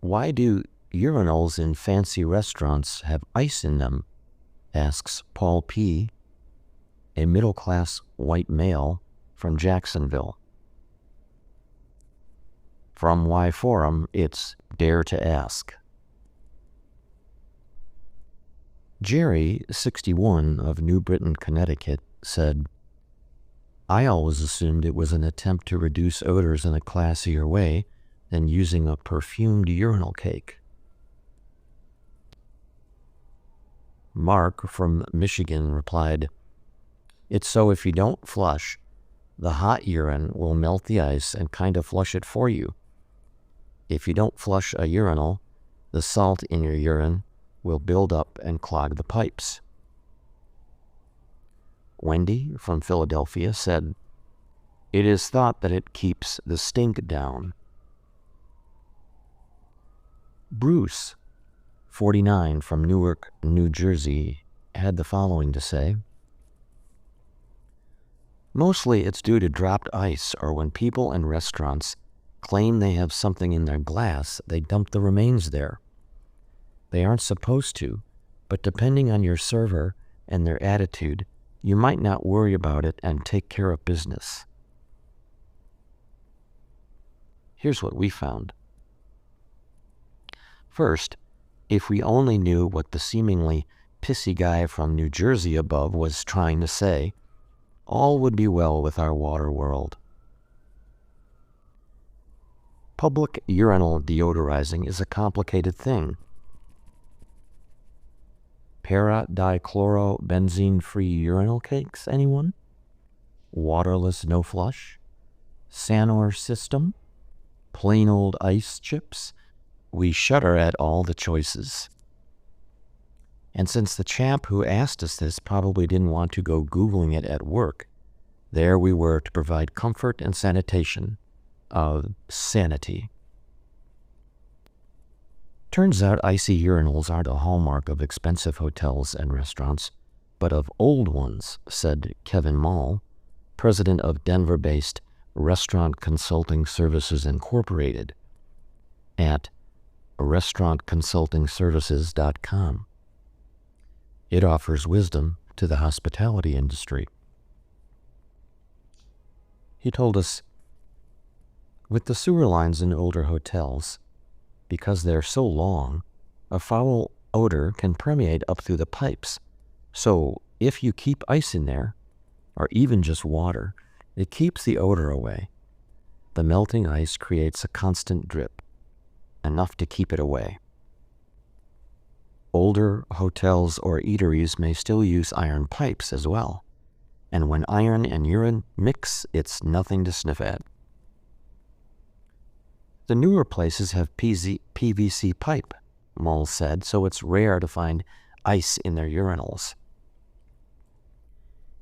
Why do urinals in fancy restaurants have ice in them? Asks Paul P., a middle-class white male from Jacksonville. From YFORUM, it's Dare to Ask. Jerry, 61, of New Britain, Connecticut, said, I always assumed it was an attempt to reduce odors in a classier way than using a perfumed urinal cake. Mark from Michigan replied, It's so if you don't flush, the hot urine will melt the ice and kind of flush it for you. If you don't flush a urinal, the salt in your urine will build up and clog the pipes. Wendy from Philadelphia said, It is thought that it keeps the stink down. Bruce, 49, from Newark, New Jersey, had the following to say. Mostly it's due to dropped ice, or when people in restaurants claim they have something in their glass, they dump the remains there. They aren't supposed to, but depending on your server and their attitude, you might not worry about it and take care of business. Here's what we found. First, if we only knew what the seemingly pissy guy from New Jersey above was trying to say, all would be well with our water world. Public urinal deodorizing is a complicated thing. Para-dichlorobenzene-free urinal cakes, anyone? Waterless no flush? Sanor system? Plain old ice chips? We shudder at all the choices. And since the chap who asked us this probably didn't want to go Googling it at work, there we were to provide comfort and sanitation. Sanity. Turns out icy urinals aren't a hallmark of expensive hotels and restaurants, but of old ones, said Kevin Mall, president of Denver-based Restaurant Consulting Services Incorporated, at restaurantconsultingservices.com. It offers wisdom to the hospitality industry. He told us, with the sewer lines in older hotels, because they're so long, a foul odor can permeate up through the pipes. So if you keep ice in there, or even just water, it keeps the odor away. The melting ice creates a constant drip, enough to keep it away. Older hotels or eateries may still use iron pipes as well, and when iron and urine mix, it's nothing to sniff at. The newer places have PVC pipe, Mull said, so it's rare to find ice in their urinals.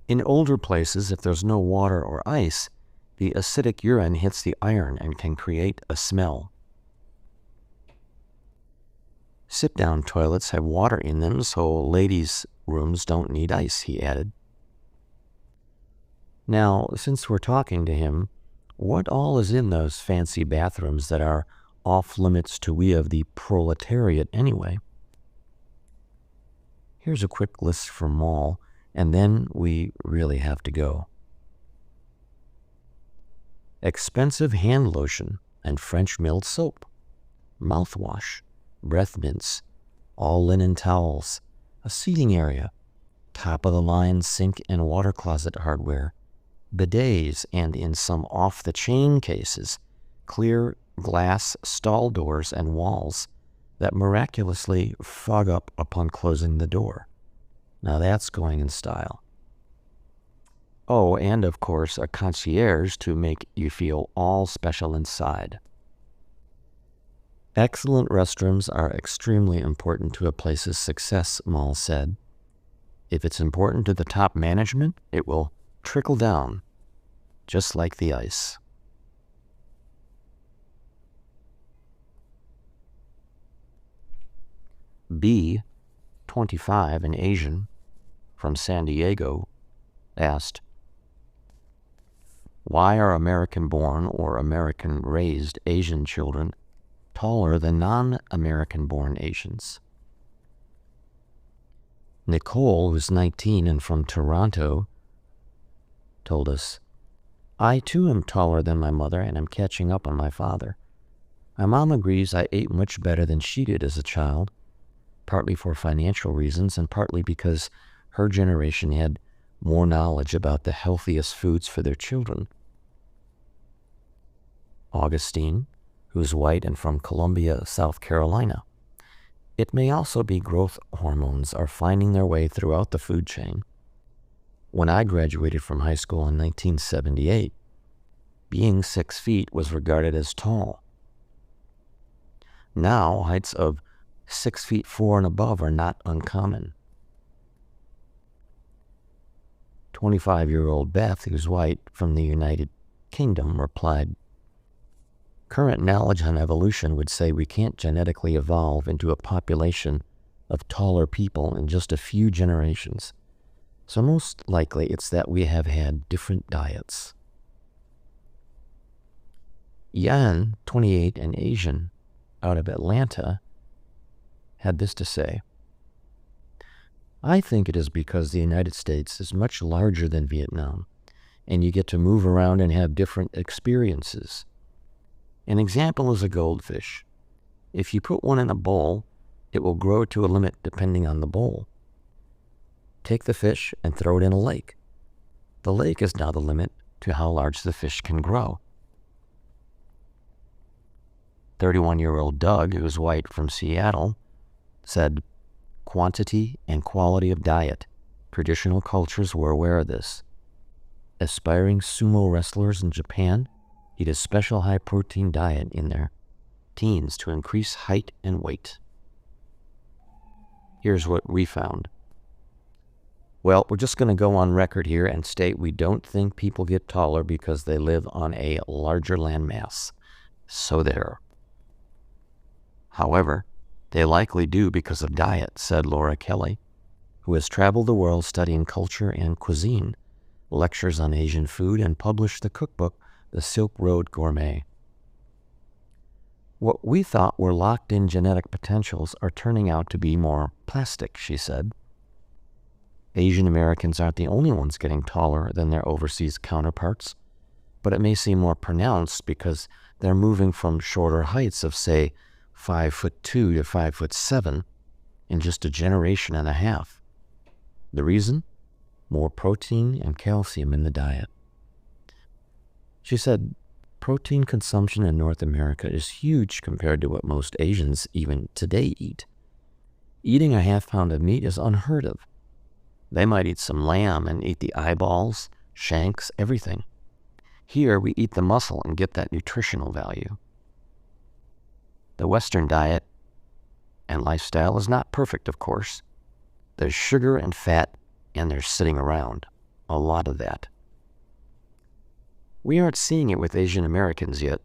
In older places, if there's no water or ice, the acidic urine hits the iron and can create a smell. Sit-down toilets have water in them, so ladies' rooms don't need ice, he added. Now, since we're talking to him, what all is in those fancy bathrooms that are off-limits to we of the proletariat anyway? Here's a quick list from Mall, and then we really have to go. Expensive hand lotion and French milled soap, mouthwash, breath mints, all linen towels, a seating area, top-of-the-line sink and water closet hardware, bidets, and in some off-the-chain cases, clear glass stall doors and walls that miraculously fog up upon closing the door. Now that's going in style. Oh, and of course, a concierge to make you feel all special inside. Excellent restrooms are extremely important to a place's success, Mall said. If it's important to the top management, it will trickle down, just like the ice. B, 25, an Asian, from San Diego, asked, why are American-born or American-raised Asian children taller than non-American-born Asians. Nicole, who's 19 and from Toronto, told us, "I too am taller than my mother and am catching up on my father. My mom agrees I ate much better than she did as a child, partly for financial reasons and partly because her generation had more knowledge about the healthiest foods for their children." Augustine, who's white and from Columbia, South Carolina. "It may also be growth hormones are finding their way throughout the food chain. When I graduated from high school in 1978, being 6 feet was regarded as tall. Now, heights of 6 feet 4 and above are not uncommon." 25-year-old Beth, who's white from the United Kingdom, replied, "Current knowledge on evolution would say we can't genetically evolve into a population of taller people in just a few generations. So most likely it's that we have had different diets." Yan, 28 and Asian, out of Atlanta, had this to say, "I think it is because the United States is much larger than Vietnam, and you get to move around and have different experiences. An example is a goldfish. If you put one in a bowl, it will grow to a limit depending on the bowl. Take the fish and throw it in a lake. The lake is now the limit to how large the fish can grow." 31-year-old Doug, who is white from Seattle, said, "Quantity and quality of diet. Traditional cultures were aware of this. Aspiring sumo wrestlers in Japan eat a special high-protein diet in their teens to increase height and weight." Here's what we found. Well, we're just going to go on record here and state we don't think people get taller because they live on a larger landmass. So there. However, they likely do because of diet, said Laura Kelly, who has traveled the world studying culture and cuisine, lectures on Asian food, and published the cookbook, The Silk Road Gourmet. "What we thought were locked-in genetic potentials are turning out to be more plastic," she said. "Asian Americans aren't the only ones getting taller than their overseas counterparts, but it may seem more pronounced because they're moving from shorter heights of, say, 5'2" to 5'7" in just a generation and a half. The reason? More protein and calcium in the diet." She said, "Protein consumption in North America is huge compared to what most Asians even today eat. Eating a half-pound of meat is unheard of. They might eat some lamb and eat the eyeballs, shanks, everything. Here, we eat the muscle and get that nutritional value. The Western diet and lifestyle is not perfect, of course. There's sugar and fat, and there's sitting around. A lot of that. We aren't seeing it with Asian Americans yet,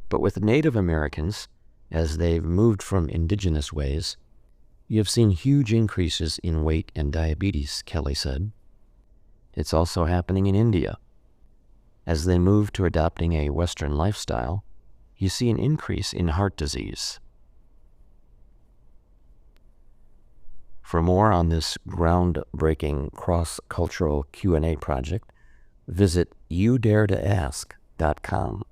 but with Native Americans, as they've moved from indigenous ways, you have seen huge increases in weight and diabetes," Kelly said. "It's also happening in India. As they move to adopting a Western lifestyle, you see an increase in heart disease." For more on this groundbreaking cross-cultural Q&A project, visit youdaretoask.com.